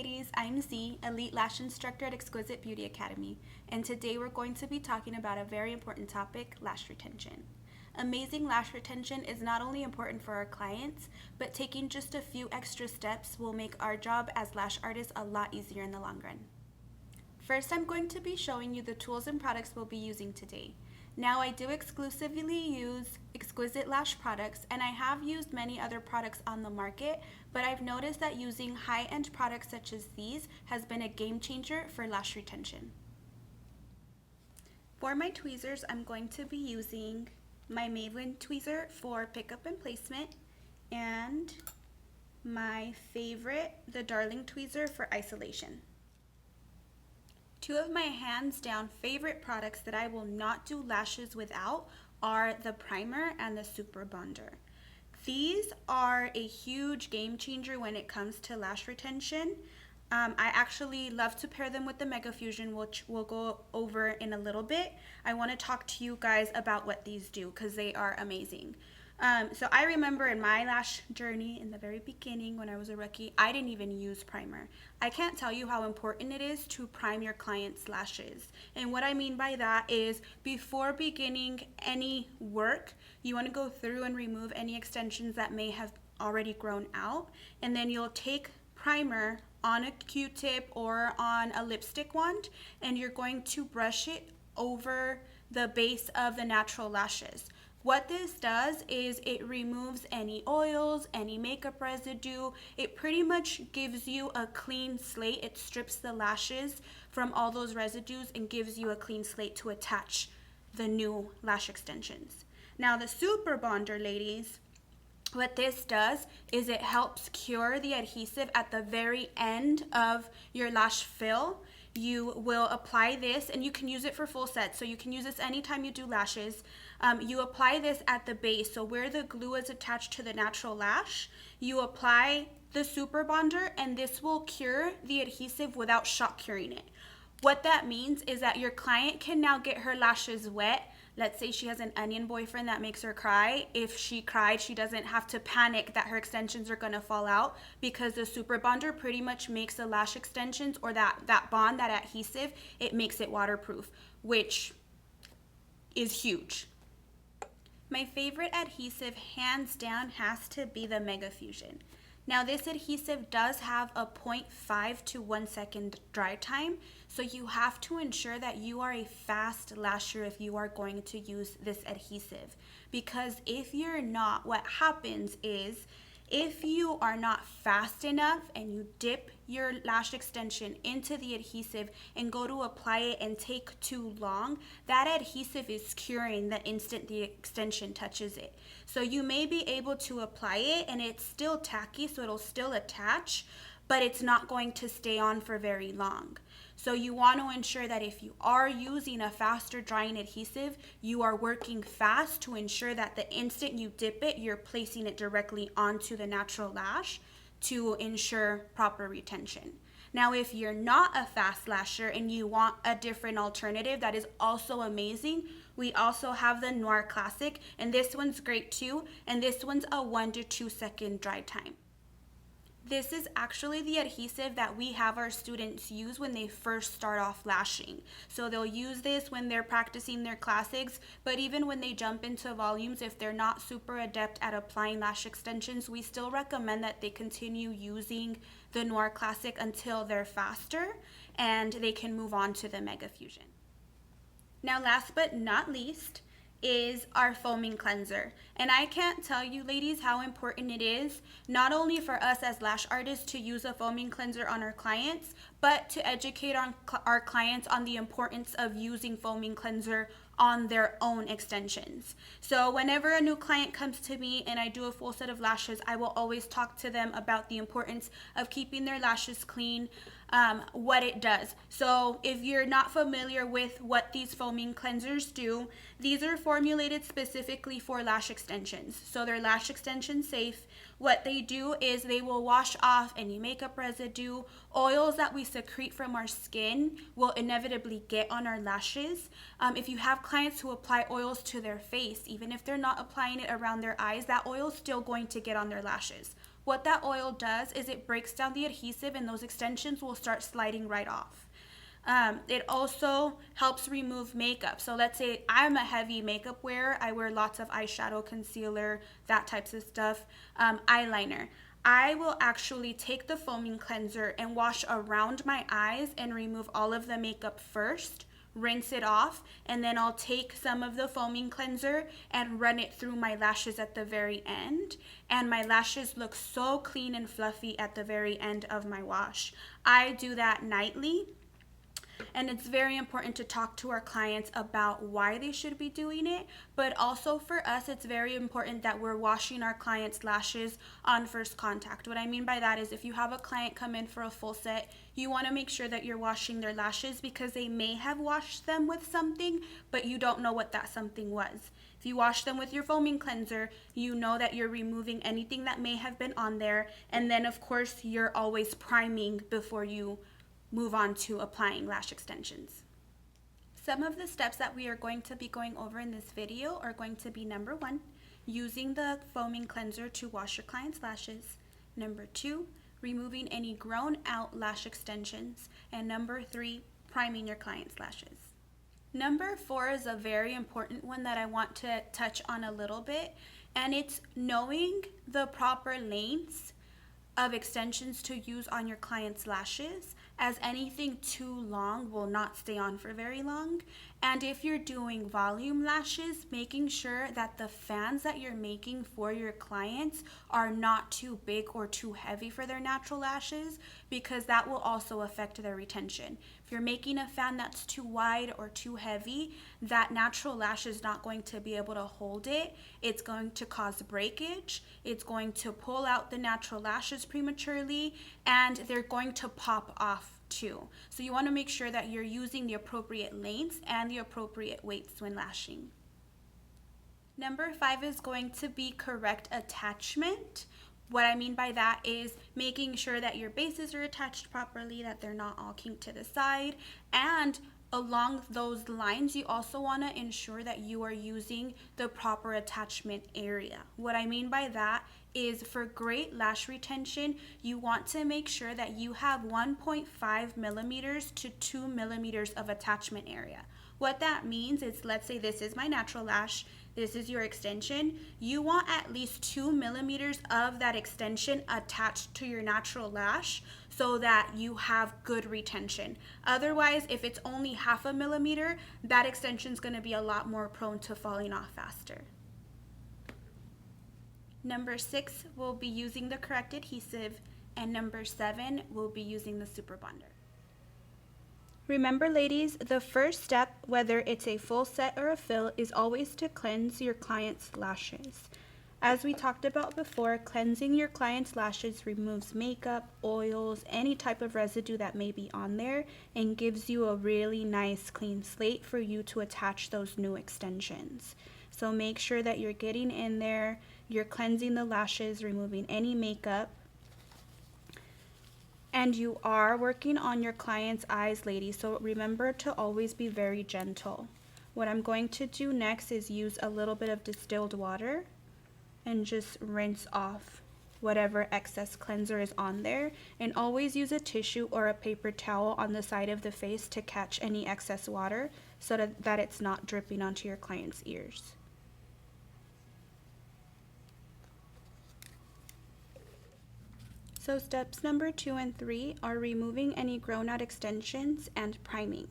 ladies, I'm Z, Elite Lash Instructor at Exquisite Beauty Academy, and today we're going to be talking about a very important topic, lash retention. Amazing lash retention is not only important for our clients, but taking just a few extra steps will make our job as lash artists a lot easier in the long run. First, I'm going to be showing you the tools and products we'll be using today. Now, I do exclusively use Exquisite Lash products, and I have used many other products on the market, but I've noticed that using high-end products such as these has been a game changer for lash retention. For my tweezers, I'm going to be using my Maven tweezer for pickup and placement, and my favorite, the Darling tweezer for isolation. Two of my hands down favorite products that I will not do lashes without are the primer and the super bonder. These are a huge game changer when it comes to lash retention. I actually love to pair them with the Mega Fusion, which we'll go over in a little bit. I want to talk to you guys about what these do because they are amazing. So I remember in my lash journey in the very beginning when I was a rookie, I didn't even use primer. I can't tell you how important it is to prime your client's lashes. And what I mean by that is before beginning any work, you want to go through and remove any extensions that may have already grown out. And then you'll take primer on a Q-tip or on a lipstick wand, and you're going to brush it over the base of the natural lashes. What this does is it removes any oils, any makeup residue. It pretty much gives you a clean slate. It strips the lashes from all those residues and gives you a clean slate to attach the new lash extensions. Now the Super Bonder, ladies, what this does is it helps cure the adhesive at the very end of your lash fill. You will apply this, and you can use it for full sets, so you can use this anytime you do lashes. You apply this at the base, so where the glue is attached to the natural lash, you apply the Super Bonder, and this will cure the adhesive without shock curing it. What that means is that your client can now get her lashes wet. Let's say she has an onion boyfriend that makes her cry. If she cried, she doesn't have to panic that her extensions are gonna fall out because the Super Bonder pretty much makes the lash extensions or that bond, that adhesive, it makes it waterproof, which is huge. My favorite adhesive, hands down, has to be the Mega Fusion. Now this adhesive does have a 0.5 to 1 second dry time, so you have to ensure that you are a fast lasher if you are going to use this adhesive. Because if you're not, what happens is if you are not fast enough and you dip your lash extension into the adhesive and go to apply it and take too long, that adhesive is curing the instant the extension touches it. So you may be able to apply it and it's still tacky, so it'll still attach, but it's not going to stay on for very long. So you want to ensure that if you are using a faster drying adhesive, you are working fast to ensure that the instant you dip it, you're placing it directly onto the natural lash to ensure proper retention. Now, if you're not a fast lasher and you want a different alternative that is also amazing, we also have the Noir Classic, and this one's great too, and this one's a 1 to 2 second dry time. This is actually the adhesive that we have our students use when they first start off lashing. So they'll use this when they're practicing their classics, but even when they jump into volumes, if they're not super adept at applying lash extensions, we still recommend that they continue using the Noir Classic until they're faster and they can move on to the Mega Fusion. Now, last but not least, is our foaming cleanser. And I can't tell you, ladies, how important it is not only for us as lash artists to use a foaming cleanser on our clients, but to educate our clients on the importance of using foaming cleanser on their own extensions. So whenever a new client comes to me and I do a full set of lashes, I will always talk to them about the importance of keeping their lashes clean, what it does. So if you're not familiar with what these foaming cleansers do, these are formulated specifically for lash extensions. So they're lash extension safe. What they do is they will wash off any makeup residue, oils that we secrete from our skin will inevitably get on our lashes. If you have clients who apply oils to their face, even if they're not applying it around their eyes, that oil is still going to get on their lashes. what that oil does is it breaks down the adhesive and those extensions will start sliding right off. It also helps remove makeup. So let's say I'm a heavy makeup wearer. I wear lots of eyeshadow, concealer, that types of stuff, eyeliner. I will actually take the foaming cleanser and wash around my eyes and remove all of the makeup first, rinse it off, and then I'll take some of the foaming cleanser and run it through my lashes at the very end. And my lashes look so clean and fluffy at the very end of my wash. I do that nightly. And it's very important to talk to our clients about why they should be doing it, but also for us, it's very important that we're washing our clients' lashes on first contact. What I mean by that is if you have a client come in for a full set, you want to make sure that you're washing their lashes because they may have washed them with something, but you don't know what that something was. If you wash them with your foaming cleanser, you know that you're removing anything that may have been on there, and then of course, you're always priming before you move on to applying lash extensions. Some of the steps that we are going to be going over in this video are going to be number 1, using the foaming cleanser to wash your client's lashes. Number 2, removing any grown out lash extensions. And number 3, priming your client's lashes. Number 4 is a very important one that I want to touch on a little bit, and it's knowing the proper lengths of extensions to use on your client's lashes, as anything too long will not stay on for very long. And if you're doing volume lashes, making sure that the fans that you're making for your clients are not too big or too heavy for their natural lashes, because that will also affect their retention. If you're making a fan that's too wide or too heavy, that natural lash is not going to be able to hold it. It's going to cause breakage. It's going to pull out the natural lashes prematurely, and they're going to pop off too. So you want to make sure that you're using the appropriate lengths and the appropriate weights when lashing. Number 5 is going to be correct attachment. What I mean by that is making sure that your bases are attached properly, that they're not all kinked to the side, and along those lines, you also want to ensure that you are using the proper attachment area. What I mean by that is for great lash retention, you want to make sure that you have 1.5 millimeters to 2 millimeters of attachment area. What that means is, let's say this is my natural lash, this is your extension. You want at least 2 millimeters of that extension attached to your natural lash so that you have good retention. Otherwise, if it's only 0.5 millimeter, that extension is going to be a lot more prone to falling off faster. Number 6, we'll be using the correct adhesive, and number 7, we'll be using the super bonder. Remember, ladies, the first step, whether it's a full set or a fill, is always to cleanse your client's lashes. As we talked about before, cleansing your client's lashes removes makeup, oils, any type of residue that may be on there, and gives you a really nice clean slate for you to attach those new extensions. So make sure that you're getting in there, you're cleansing the lashes, removing any makeup. And you are working on your client's eyes, ladies, so remember to always be very gentle. What I'm going to do next is use a little bit of distilled water and just rinse off whatever excess cleanser is on there. And always use a tissue or a paper towel on the side of the face to catch any excess water so that it's not dripping onto your client's ears. So steps number 2 and 3 are removing any grown out extensions and priming.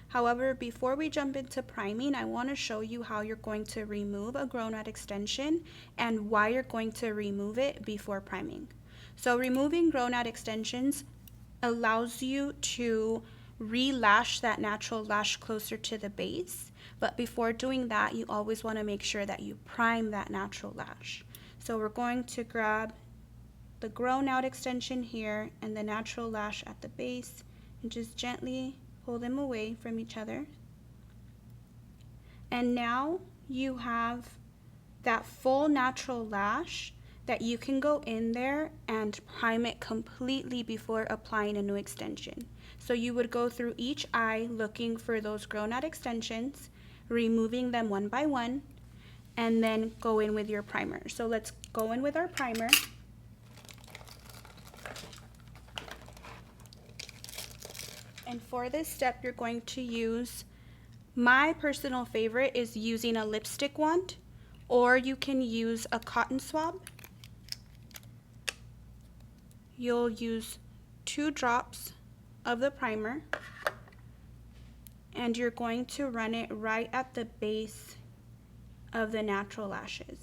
However, before we jump into priming, I want to show you how you're going to remove a grown out extension and why you're going to remove it before priming. So removing grown out extensions allows you to relash that natural lash closer to the base, but before doing that, you always want to make sure that you prime that natural lash. So we're going to grab the grown out extension here and the natural lash at the base and just gently pull them away from each other. And now you have that full natural lash that you can go in there and prime it completely before applying a new extension. So you would go through each eye looking for those grown out extensions, removing them one by one, and then go in with your primer. So let's go in with our primer. And for this step, you're going to use, my personal favorite is using a lipstick wand, or you can use a cotton swab. You'll use 2 drops of the primer, and you're going to run it right at the base of the natural lashes.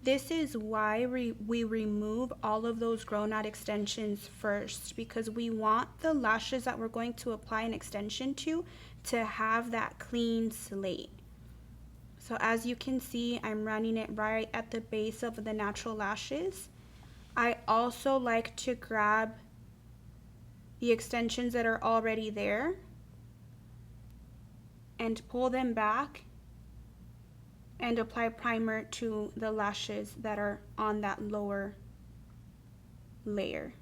This is why we remove all of those grown out extensions first, because we want the lashes that we're going to apply an extension to have that clean slate. So as you can see, I'm running it right at the base of the natural lashes. I also like to grab the extensions that are already there and pull them back and apply primer to the lashes that are on that lower layer.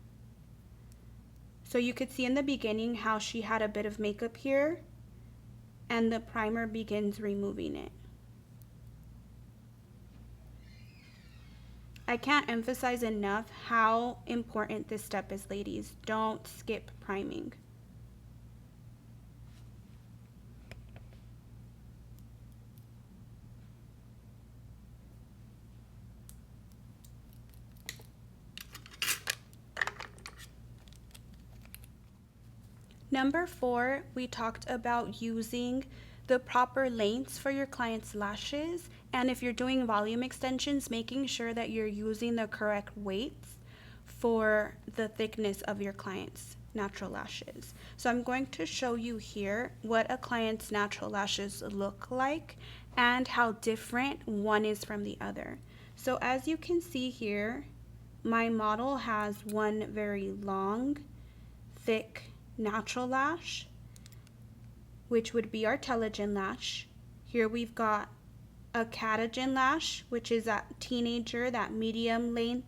So you could see in the beginning how she had a bit of makeup here, and the primer begins removing it. I can't emphasize enough how important this step is, ladies. Don't skip priming. Number 4, we talked about using the proper lengths for your client's lashes, and if you're doing volume extensions, making sure that you're using the correct weights for the thickness of your client's natural lashes. So I'm going to show you here what a client's natural lashes look like and how different one is from the other. So as you can see here, my model has one very long, thick natural lash, which would be our telogen lash. Here we've got a catagen lash, which is that teenager, that medium length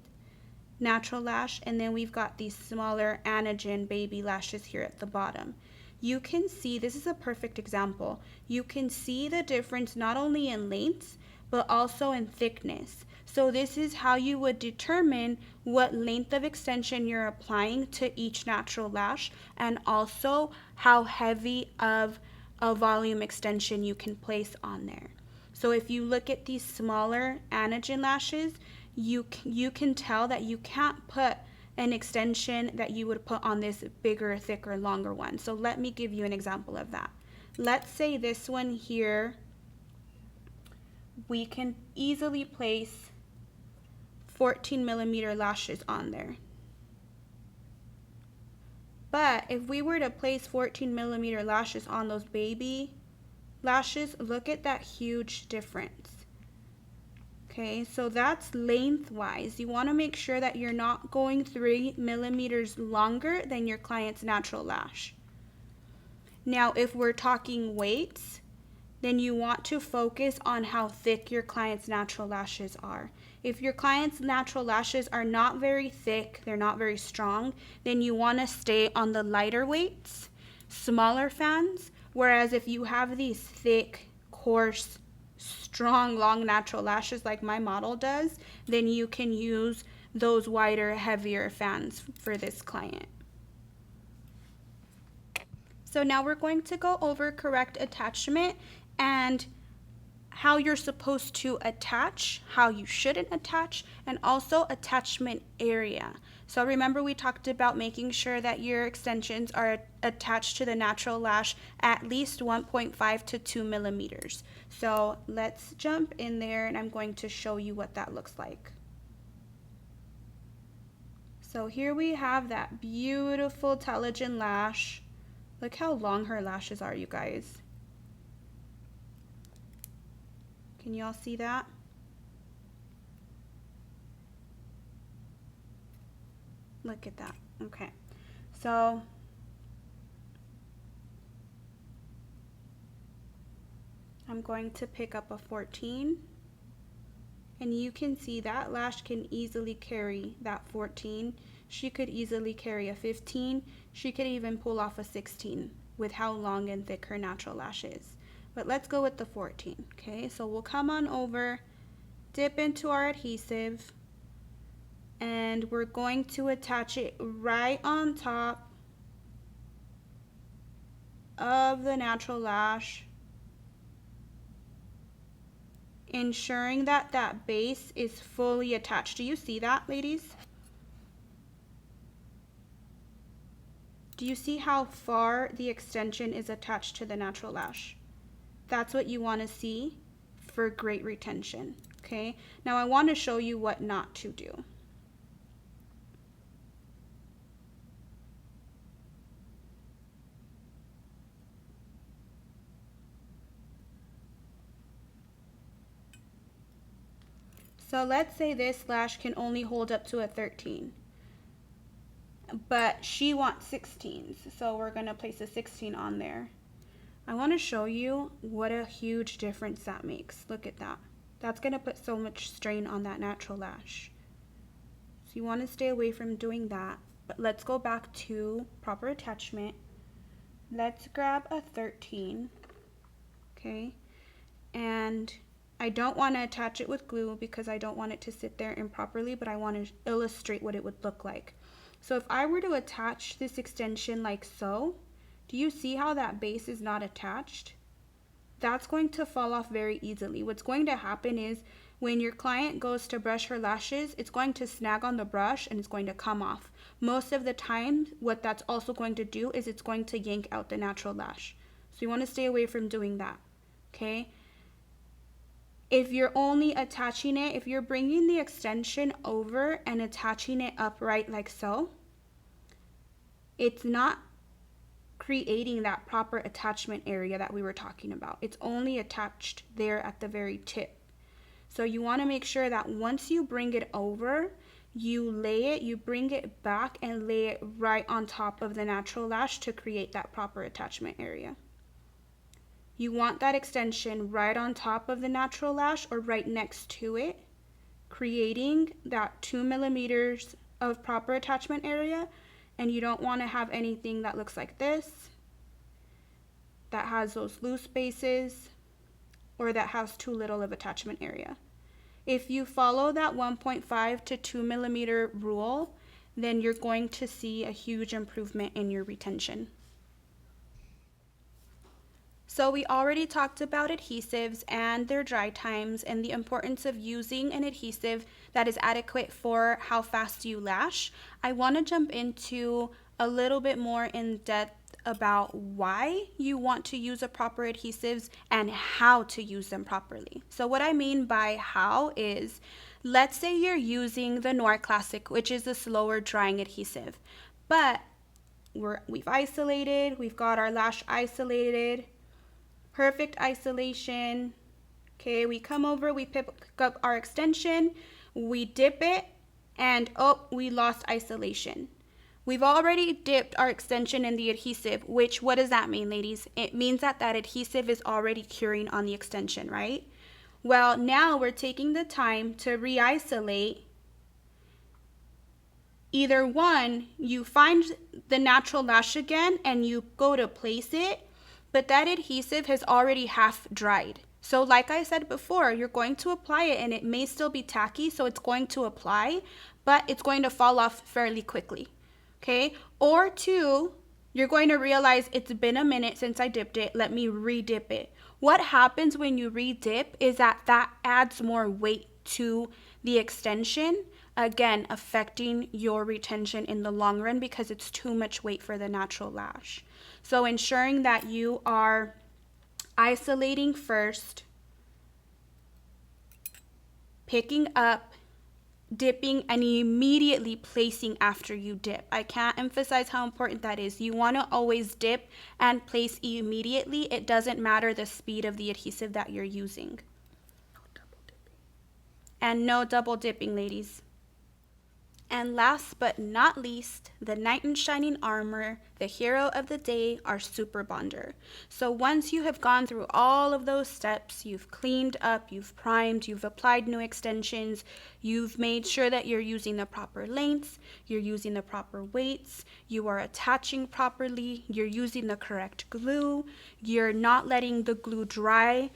natural lash, and then we've got these smaller anagen baby lashes here at the bottom. You can see, this is a perfect example, you can see the difference not only in lengths but also in thickness. So this is how you would determine what length of extension you're applying to each natural lash, and also how heavy of a volume extension you can place on there. So if you look at these smaller anagen lashes, you can tell that you can't put an extension that you would put on this bigger, thicker, longer one. So let me give you an example of that. Let's say this one here, we can easily place 14 millimeter lashes on there. But if we were to place 14 millimeter lashes on those baby lashes, look at that huge difference. Okay, so that's lengthwise. You want to make sure that you're not going 3 millimeters longer than your client's natural lash. Now, if we're talking weights, then you want to focus on how thick your client's natural lashes are. If your client's natural lashes are not very thick, they're not very strong, then you want to stay on the lighter weights, smaller fans, whereas if you have these thick, coarse, strong, long natural lashes like my model does, then you can use those wider, heavier fans for this client. So now we're going to go over correct attachment and how you're supposed to attach, how you shouldn't attach, and also attachment area. So remember, we talked about making sure that your extensions are attached to the natural lash at least 1.5 to 2 millimeters. So let's jump in there and I'm going to show you what that looks like. So here we have that beautiful telogen lash. Look how long her lashes are, you guys. Can you all see that? Look at that. Okay, so I'm going to pick up a 14, and you can see that lash can easily carry that 14. She could easily carry a 15. She could even pull off a 16 with how long and thick her natural lash is. But let's go with the 14. Okay, so we'll come on over, dip into our adhesive, and we're going to attach it right on top of the natural lash, ensuring that that base is fully attached. Do you see that, ladies? Do you see how far the extension is attached to the natural lash? That's what you want to see for great retention. Okay, now I want to show you what not to do. So let's say this lash can only hold up to a 13, but she wants 16s, so we're going to place a 16 on there. I want to show you what a huge difference that makes. Look at that. That's going to put so much strain on that natural lash. So you want to stay away from doing that. But let's go back to proper attachment. Let's grab a 13, okay? And I don't want to attach it with glue because I don't want it to sit there improperly, but I want to illustrate what it would look like. So if I were to attach this extension like so, do you see how that base is not attached? That's going to fall off very easily. What's going to happen is when your client goes to brush her lashes, it's going to snag on the brush and it's going to come off. Most of the time, what that's also going to do is it's going to yank out the natural lash. So you want to stay away from doing that, okay? If you're only attaching it, if you're bringing the extension over and attaching it upright like so, it's not creating that proper attachment area that we were talking about. It's only attached there at the very tip. So you want to make sure that once you bring it over, you bring it back and lay it right on top of the natural lash to create that proper attachment area. You want that extension right on top of the natural lash or right next to it, creating that 2 millimeters of proper attachment area. And you don't want to have anything that looks like this, that has those loose bases, or that has too little of attachment area. If you follow that 1.5 to 2 millimeter rule, then you're going to see a huge improvement in your retention. So we already talked about adhesives and their dry times and the importance of using an adhesive that is adequate for how fast you lash. I want to jump into a little bit more in depth about why you want to use a proper adhesives and how to use them properly. So what I mean by how is, let's say you're using the Noir Classic, which is a slower drying adhesive, but we've isolated, we've got our lash isolated, perfect isolation. Okay, we come over, we pick up our extension, we dip it, and oh, we lost isolation. We've already dipped our extension in the adhesive, which, what does that mean, ladies? It means that that adhesive is already curing on the extension, right? Well, now we're taking the time to re-isolate. Either one, you find the natural lash again and you go to place it, but that adhesive has already half dried. So like I said before, you're going to apply it and it may still be tacky, so it's going to apply, but it's going to fall off fairly quickly, okay? Or two, you're going to realize it's been a minute since I dipped it, let me re-dip it. What happens when you re-dip is that adds more weight to the extension, again, affecting your retention in the long run because it's too much weight for the natural lash. So ensuring that you are isolating first, picking up, dipping, and immediately placing after you dip. I can't emphasize how important that is. You want to always dip and place immediately. It doesn't matter the speed of the adhesive that you're using. No double dipping. And no double dipping, ladies. And last but not least, the knight in shining armor, the hero of the day, our super bonder. So once you have gone through all of those steps, you've cleaned up, you've primed, you've applied new extensions, you've made sure that you're using the proper lengths, you're using the proper weights, you are attaching properly, you're using the correct glue, you're not letting the glue dry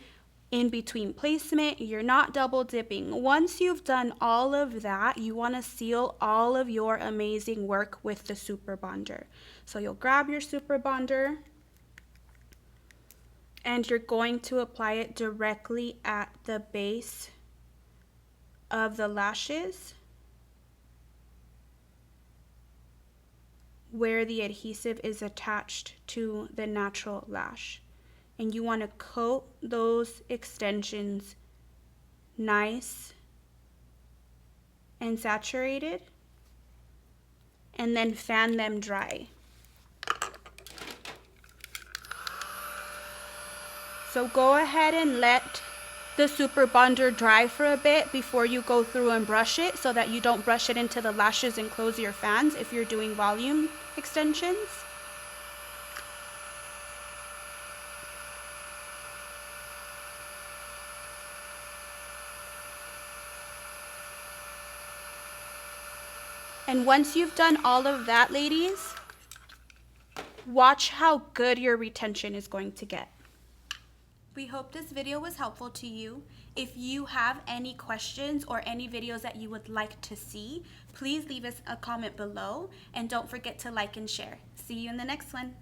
in between placement, you're not double dipping. Once you've done all of that, you want to seal all of your amazing work with the super bonder. So you'll grab your super bonder And you're going to apply it directly at the base of the lashes where the adhesive is attached to the natural lash. And you want to coat those extensions nice and saturated, and then fan them dry. So go ahead and let the super bonder dry for a bit before you go through and brush it, so that you don't brush it into the lashes and close your fans if you're doing volume extensions. And once you've done all of that, ladies, watch how good your retention is going to get. We hope this video was helpful to you. If you have any questions or any videos that you would like to see, please leave us a comment below, and don't forget to like and share. See you in the next one.